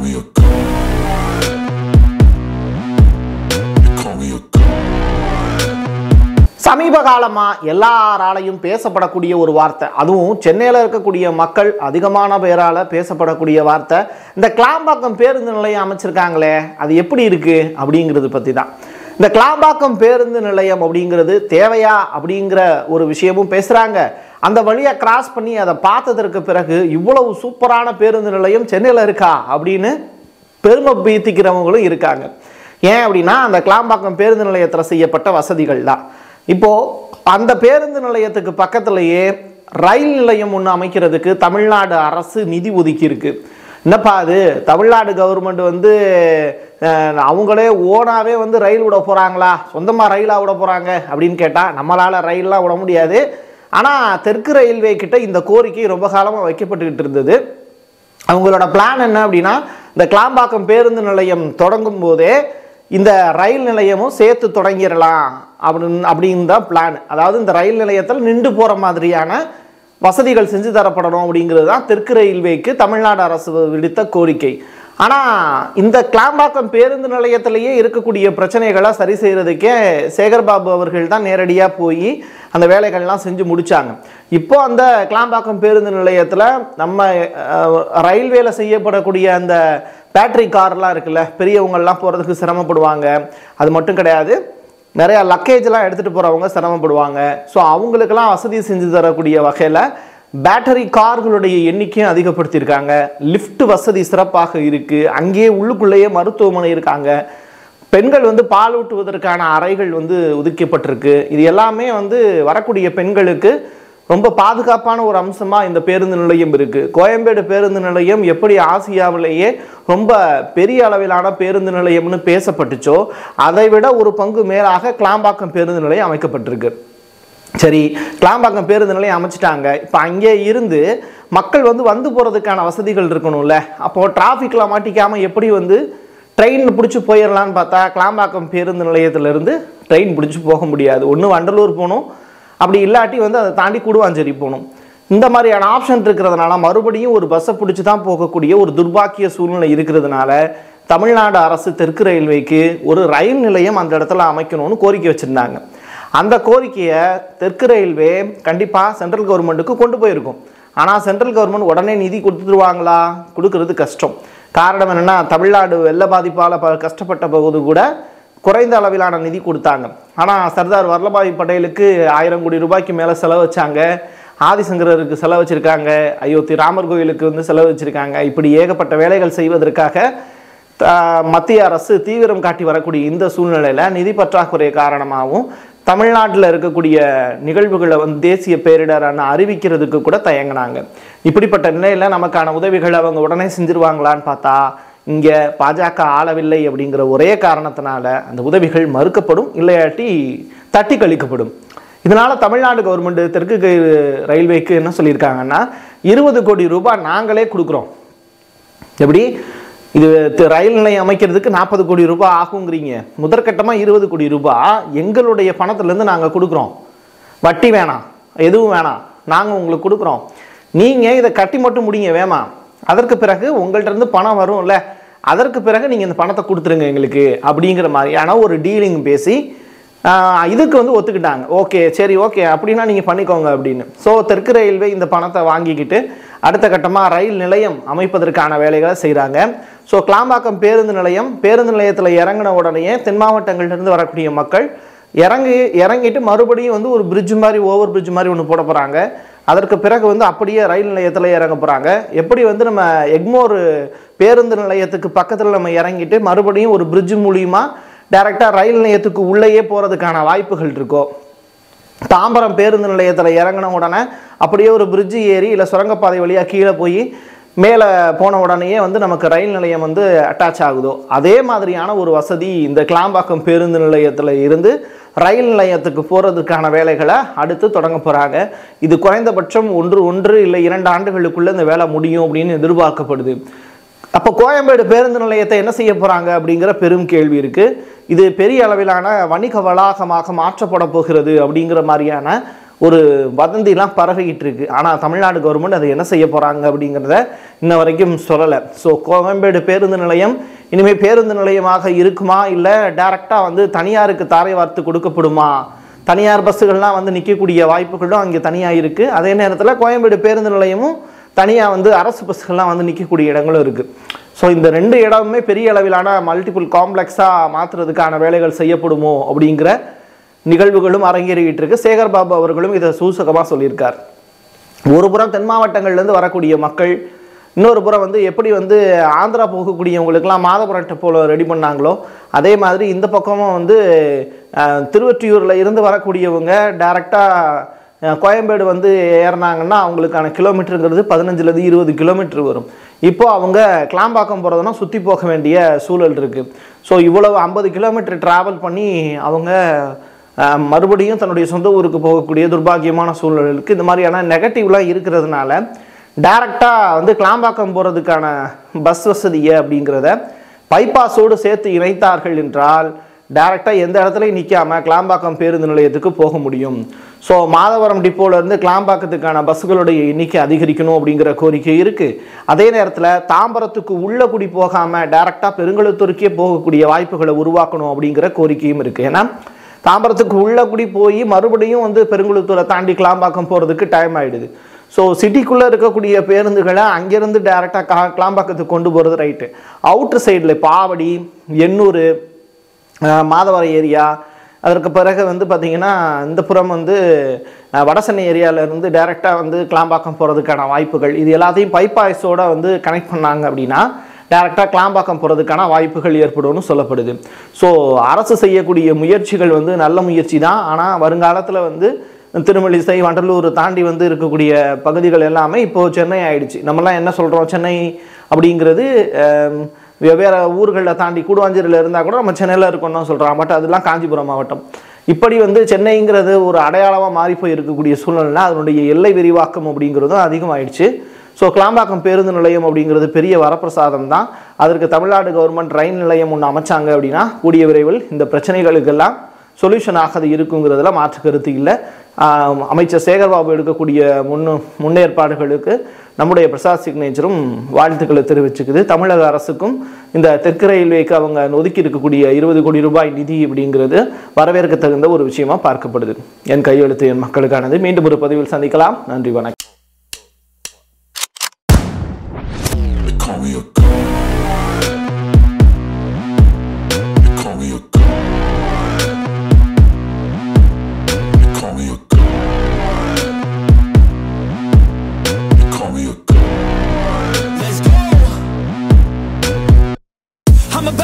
me a god. You call me a god. சமீப காலமா எல்லாராலையும் பேசப்படக்கூடிய ஒரு வார்த்தை, அதுவும் சென்னையில் இருக்கக்கூடிய மக்கள் அதிகமான பேரால பேசப்படக்கூடிய வார்த்தை, இந்த கிளாம்பாக்கம் பேருந்து நிலையம் அமைச்சிருக்காங்களே அது எப்படி இருக்கு அப்படிங்கிறது பற்றி தான். இந்த கிளாம்பாக்கம் பேருந்து நிலையம் அப்படிங்கிறது தேவையா அப்படிங்கிற ஒரு விஷயமும் பேசுகிறாங்க. அந்த வழியை கிராஸ் பண்ணி அதை பார்த்ததற்கு பிறகு இவ்வளவு சூப்பரான பேருந்து நிலையம் சென்னையில் இருக்கா அப்படின்னு பெருமை பீத்திக்கிறவங்களும் இருக்காங்க. ஏன் அப்படின்னா அந்த கிளாம்பாக்கம் பேருந்து நிலையத்தில் செய்யப்பட்ட வசதிகள் தான். இப்போது அந்த பேருந்து நிலையத்துக்கு பக்கத்துலேயே ரயில் நிலையம் ஒன்று அமைக்கிறதுக்கு தமிழ்நாடு அரசு நிதி ஒதுக்கியிருக்கு. என்னப்பா அது, தமிழ்நாடு கவர்மெண்ட் வந்து அவங்களே ஓனாகவே வந்து ரயில் விட போகிறாங்களா, சொந்தமாக ரயிலாக விட போகிறாங்க அப்படின்னு கேட்டால் நம்மளால் ரயிலெலாம் விட முடியாது. ஆனால் தெற்கு ரயில்வே கிட்ட இந்த கோரிக்கை ரொம்ப காலமாக வைக்கப்பட்டுக்கிட்டு இருந்தது. அவங்களோட பிளான் என்ன அப்படின்னா, இந்த கிளாம்பாக்கம் பேருந்து நிலையம் தொடங்கும் போதே இந்த ரயில் நிலையமும் சேர்த்து தொடங்கிடலாம் அப்படின்னு தான் பிளான். அதாவது இந்த ரயில் நிலையத்தில் நின்று போகிற மாதிரியான வசதிகள் செஞ்சு தரப்படணும் அப்படிங்கிறது தான் தெற்கு ரயில்வேக்கு தமிழ்நாடு அரசு விடுத்த கோரிக்கை. ஆனால் இந்த கிளாம்பாக்கம் பேருந்து நிலையத்திலேயே இருக்கக்கூடிய பிரச்சனைகளை சரி செய்கிறதுக்கே சேகர்பாபு அவர்கள் தான் நேரடியாக போய் அந்த வேலைகள்லாம் செஞ்சு முடித்தாங்க. இப்போ அந்த கிளாம்பாக்கம் பேருந்து நிலையத்தில் நம்ம ரயில்வேல செய்யப்படக்கூடிய அந்த பேட்டரி கார்லாம் இருக்குல்ல, பெரியவங்கள்லாம் போகிறதுக்கு சிரமப்படுவாங்க. அது மட்டும் கிடையாது, நிறையா லக்கேஜெலாம் எடுத்துகிட்டு போகிறவங்க சிரமப்படுவாங்க. ஸோ அவங்களுக்கெல்லாம் வசதி செஞ்சு தரக்கூடிய வகையில் பேட்டரி கார்களுடைய எண்ணிக்கையும் அதிகப்படுத்தியிருக்காங்க. லிஃப்ட் வசதி சிறப்பாக இருக்குது. அங்கேயே உள்ளுக்குள்ளேயே மருத்துவமனை இருக்காங்க. பெண்கள் வந்து பால் ஊட்டுவதற்கான அறைகள் வந்து ஒதுக்கப்பட்டிருக்கு. இது எல்லாமே வந்து வரக்கூடிய பெண்களுக்கு ரொம்ப பாதுகாப்பான ஒரு அம்சமாக இந்த பேருந்து நிலையம் இருக்குது. கோயம்பேடு பேருந்து நிலையம் எப்படி ஆசியாவிலேயே ரொம்ப பெரிய அளவிலான பேருந்து நிலையம்னு பேசப்பட்டுச்சோ அதை விட ஒரு பங்கு மேலாக கிளாம்பாக்கம் பேருந்து நிலையம் அமைக்கப்பட்டிருக்கு. சரி, கிளாம்பாக்கம் பேருந்து நிலையம் அமைச்சிட்டாங்க. இப்போ அங்கே இருந்து மக்கள் வந்து போகிறதுக்கான வசதிகள் இருக்கணும்ல. அப்போது டிராஃபிக்கில் மாட்டிக்காமல் எப்படி வந்து ட்ரெயின் பிடிச்சி போயிடலான்னு பார்த்தா கிளாம்பாக்கம் பேருந்து நிலையத்திலேருந்து ட்ரெயின் பிடிச்சி போக முடியாது. ஒன்று வண்டலூர் போகணும், அப்படி இல்லாட்டி வந்து அதை தாண்டி கூடுவாஞ்சேரி போகணும். இந்த மாதிரியான ஆப்ஷன் இருக்கிறதுனால மறுபடியும் ஒரு பஸ்ஸை பிடிச்சி தான் போகக்கூடிய ஒரு துர்பாக்கிய சூழ்நிலை இருக்கிறதுனால தமிழ்நாடு அரசு தெற்கு ரயில்வேக்கு ஒரு ரயில் நிலையம் அந்த இடத்துல அமைக்கணும்னு கோரிக்கை வச்சுருந்தாங்க. அந்த கோரிக்கையை தெற்கு ரயில்வே கண்டிப்பாக சென்ட்ரல் கவர்மெண்ட்டுக்கு கொண்டு போயிருக்கும். ஆனால் சென்ட்ரல் கவர்மெண்ட் உடனே நிதி கொடுத்துருவாங்களா? கொடுக்கறது கஷ்டம். காரணம் என்னென்னா, தமிழ்நாடு வெள்ள பாதிப்பால் கஷ்டப்பட்ட போது கூட குறைந்த அளவிலான நிதி கொடுத்தாங்க. ஆனால் சர்தார் வல்லபாய் பட்டேலுக்கு 1000 கோடி ரூபாய்க்கு மேலே செலவு வச்சாங்க. ஆதிசங்கரருக்கு செலவு வச்சுருக்காங்க. அயோத்தி ராமர் கோயிலுக்கு வந்து செலவு வச்சுருக்காங்க. இப்படி ஏகப்பட்ட வேலைகள் செய்வதற்காக மத்திய அரசு தீவிரம் காட்டி வரக்கூடிய இந்த சூழ்நிலையில் நிதி பற்றாக்குறை காரணமாகவும் தமிழ்நாட்டில் இருக்கக்கூடிய நிகழ்வுகளை வந்து தேசிய பேரிடரான அறிவிக்கிறதுக்கு கூட தயங்கினாங்க. இப்படிப்பட்ட நிலையில் நமக்கான உதவிகளை அவங்க உடனே செஞ்சிருவாங்களான்னு பார்த்தா இங்கே பாஜக ஆளவில்லை அப்படிங்கிற ஒரே காரணத்தினால அந்த உதவிகள் மறுக்கப்படும், இல்லையாட்டி தட்டி கழிக்கப்படும். இதனால் தமிழ்நாடு கவர்மெண்ட் தெற்கு ரயில்வேக்கு என்ன சொல்லியிருக்காங்கன்னா, 20 கோடி ரூபாய் நாங்களே கொடுக்குறோம். எப்படி இது ரயில் நிலையம் அமைக்கிறதுக்கு 40 கோடி ரூபாய் ஆகுங்கிறீங்க, முதற்கட்டமாக 20 கோடி ரூபாய் எங்களுடைய பணத்துலேருந்து நாங்கள் கொடுக்குறோம். வட்டி வேணாம், எதுவும் வேணாம், நாங்கள் உங்களுக்கு கொடுக்குறோம். நீங்கள் இதை கட்டி மட்டும் முடிங்க வேமா, அதற்கு பிறகு உங்கள்கிட்ட இருந்து பணம் வரும்ல, அதற்கு பிறகு நீங்கள் இந்த பணத்தை கொடுத்துருங்க எங்களுக்கு அப்படிங்கிற மாதிரியான ஒரு டீலிங் பேசி இதுக்கு வந்து ஒத்துக்கிட்டாங்க. ஓகே, சரி, ஓகே அப்படின்னா நீங்கள் பண்ணிக்கோங்க அப்படின்னு. ஸோ தெற்கு ரயில்வே இந்த பணத்தை வாங்கிக்கிட்டு அடுத்த கட்டமாக ரயில் நிலையம் அமைப்பதற்கான வேலைகளை செய்கிறாங்க. ஸோ கிளாம்பாக்கம் பேருந்து நிலையத்தில் இறங்கின உடனே தென் மாவட்டங்கள்லேருந்து வரக்கூடிய மக்கள் இறங்கிட்டு மறுபடியும் வந்து ஒரு பிரிட்ஜ் மாதிரி, ஓவர் பிரிட்ஜ் மாதிரி ஒன்று போட போகிறாங்க. அதற்கு பிறகு வந்து அப்படியே ரயில் நிலையத்தில் இறங்க போகிறாங்க. எப்படி வந்து நம்ம எக்மோர் பேருந்து நிலையத்துக்கு பக்கத்தில் நம்ம இறங்கிட்டு மறுபடியும் ஒரு பிரிட்ஜ் மூலியமாக டைரெக்டாக ரயில் நிலையத்துக்கு உள்ளேயே போகிறதுக்கான வாய்ப்புகள் இருக்கோ, தாம்பரம் பேருந்து நிலையத்தில் இறங்கின உடனே அப்படியே ஒரு பிரிட்ஜு ஏறி இல்லை சுரங்கப்பாதை வழியாக கீழே போய் மேலே போன உடனேயே வந்து நமக்கு ரயில் நிலையம் வந்து அட்டாச் ஆகுதோ, அதே மாதிரியான ஒரு வசதி இந்த கிளாம்பாக்கம் பேருந்து நிலையத்தில் இருந்து ரயில் நிலையத்துக்கு போகிறதுக்கான வேலைகளை அடுத்து தொடங்க போகிறாங்க. இது குறைந்தபட்சம் 1 இல்லை 2 ஆண்டுகளுக்குள்ளே இந்த வேலை முடியும் அப்படின்னு எதிர்பார்க்கப்படுது. அப்போ கோயம்பேடு பேருந்து நிலையத்தை என்ன செய்ய போகிறாங்க அப்படிங்கிற பெரும் கேள்வி இருக்குது. இது பெரிய அளவிலான வணிக வளாகமாக மாற்றப்பட போகிறது அப்படிங்கிற மாதிரியான ஒரு வதந்திலாம் பரவிக்கிட்டு இருக்கு. ஆனால் தமிழ்நாடு கவர்மெண்ட் அதை என்ன செய்ய போகிறாங்க அப்படிங்கிறத இன்ன வரைக்கும் சொல்லலை. ஸோ கோயம்பேடு பேருந்து நிலையம் இனிமேல் பேருந்து நிலையமாக இருக்குமா, இல்லை டைரெக்டாக வந்து தனியாருக்கு தாரை வார்த்து கொடுக்கப்படுமா? தனியார் பஸ்ஸுகள்லாம் வந்து நிற்கக்கூடிய வாய்ப்புகளும் அங்கே தனியாக இருக்குது. அதே நேரத்தில் கோயம்பேடு பேருந்து நிலையமும் தனியாக வந்து அரசு பஸ்ஸுகள்லாம் வந்து நிற்கக்கூடிய இடங்களும் இருக்குது. ஸோ இந்த 2 இடமுமே பெரிய அளவிலான மல்டிபிள் காம்ப்ளெக்ஸாக மாற்றுறதுக்கான வேலைகள் செய்யப்படுமோ அப்படிங்கிற நிகழ்வுகளும் அரங்கேறிக்கிட்டு இருக்கு. சேகர் பாபு அவர்களும் இதை சூசகமாக சொல்லியிருக்கார். ஒரு புறம் தென் மாவட்டங்கள்லேருந்து வரக்கூடிய மக்கள், இன்னொரு புறம் வந்து எப்படி வந்து ஆந்திரா போகக்கூடியவங்களுக்கெல்லாம் மாதபுரம் டெப்போல ரெடி பண்ணாங்களோ அதே மாதிரி இந்த பக்கமும் வந்து திருவொற்றியூரில் இருந்து வரக்கூடியவங்க டைரெக்டாக கோயம்பேடு வந்து ஏறினாங்கன்னா அவங்களுக்கான கிலோமீட்டருங்கிறது 15லேருந்து 20 கிலோமீட்டர் வரும். இப்போது அவங்க கிளாம்பாக்கம் போகிறதுனா சுற்றி போக வேண்டிய சூழல் இருக்குது. ஸோ இவ்வளவு 50 கிலோமீட்டர் ட்ராவல் பண்ணி அவங்க மறுபடியும் தன்னுடைய சொந்த ஊருக்கு போகக்கூடிய துர்பாகியமான சூழலுக்கு இந்த மாதிரியான நெகட்டிவ்லாம் இருக்கிறதுனால டைரெக்டாக வந்து கிளாம்பாக்கம் போகிறதுக்கான பஸ் வசதியை அப்படிங்கிறத பைபாஸோடு சேர்த்து இணைத்தார்கள் என்றால் டைரெக்டாக எந்த இடத்துலையும் நிற்காமல் கிளாம்பாக்கம் பேருந்து நிலையத்துக்கு போக முடியும். ஸோ மாதவரம் டிப்போலேருந்து கிளாம்பாக்கத்துக்கான பஸ்ஸுகளுடைய எண்ணிக்கை அதிகரிக்கணும் அப்படிங்கிற கோரிக்கை இருக்குது. அதே நேரத்தில் தாம்பரத்துக்கு உள்ள குடி போகாமல் டைரெக்டாக பெருங்குளத்தூருக்கே போகக்கூடிய வாய்ப்புகளை உருவாக்கணும் அப்படிங்கிற கோரிக்கையும் இருக்குது. ஏன்னா தாம்பரத்துக்கு உள்ள குடி போய் மறுபடியும் வந்து பெருங்குளத்தூரை தாண்டி கிளாம்பாக்கம் போகிறதுக்கு டைம் ஆகிடுது. ஸோ சிட்டிக்குள்ளே இருக்கக்கூடிய பேருந்துகளை அங்கேருந்து டைரெக்டாக கிளாம்பாக்கத்துக்கு கொண்டு போகிறது ரைட்டு. அவுட்ரு சைடில் பாவடி, எண்ணூர், மாதவரம் ஏரியா, அதற்கு பிறகு வந்து பார்த்திங்கன்னா இந்த புறம் வந்து வடசென்னை ஏரியாவிலேருந்து டைரெக்டாக வந்து கிளாம்பாக்கம் போகிறதுக்கான வாய்ப்புகள், இது எல்லாத்தையும் பைபாஸோடு வந்து கனெக்ட் பண்ணாங்க அப்படின்னா டைரெக்டாக கிளாம்பாக்கம் போகிறதுக்கான வாய்ப்புகள் ஏற்படும்னு சொல்லப்படுது. ஸோ அரசு செய்யக்கூடிய முயற்சிகள் வந்து நல்ல முயற்சி தான். ஆனால் வருங்காலத்தில் வந்து திருமழிசை, வண்டலூர் தாண்டி வந்து இருக்கக்கூடிய பகுதிகள் எல்லாமே இப்போது சென்னை ஆயிடுச்சு. நம்மலாம் என்ன சொல்கிறோம், சென்னை அப்படிங்கிறது வெவ்வேறு ஊர்களில் தாண்டி கூடுவாஞ்சேரியில் இருந்தால் கூட நம்ம சென்னையில் இருக்கோம்னு தான் சொல்கிறோம். பட் அதெல்லாம் காஞ்சிபுரம் மாவட்டம். இப்படி வந்து சென்னைங்கிறது ஒரு அடையாளமாக மாறி போய் இருக்கக்கூடிய சூழ்நிலை அதனுடைய எல்லை விரிவாக்கம் அப்படிங்கிறதும் அதிகமாகிடுச்சு. ஸோ கிளாம்பாக்கம் பேருந்து நிலையம் அப்படிங்கிறது பெரிய வரப்பிரசாதம் தான். அதற்கு தமிழ்நாடு கவர்மெண்ட் ரயில் நிலையம் ஒன்று அமைச்சாங்க அப்படின்னா கூடிய விரைவில் இந்த பிரச்சனைகளுக்கெல்லாம் சொல்யூஷன் ஆகது இருக்குங்கிறதுல மாற்று கருத்து இல்லை. அமைச்சர் சேகர்பாபு எடுக்கக்கூடிய முன்னேற்பாடுகளுக்கு நம்முடைய பிரசாத் சிக்னேச்சரும் வாழ்த்துக்களை தெரிவிச்சுக்குது. தமிழக அரசுக்கும் இந்த தெற்கு ரயில்வேக்கு அவங்க ஒதுக்கி இருக்கக்கூடிய 20 கோடி ரூபாய் நிதி அப்படிங்கிறது வரவேற்க தகுந்த ஒரு விஷயமா பார்க்கப்படுது. என் கையெழுத்து என் மக்களுக்கானது. மீண்டும் ஒரு பதிவில் சந்திக்கலாம். நன்றி, வணக்கம்.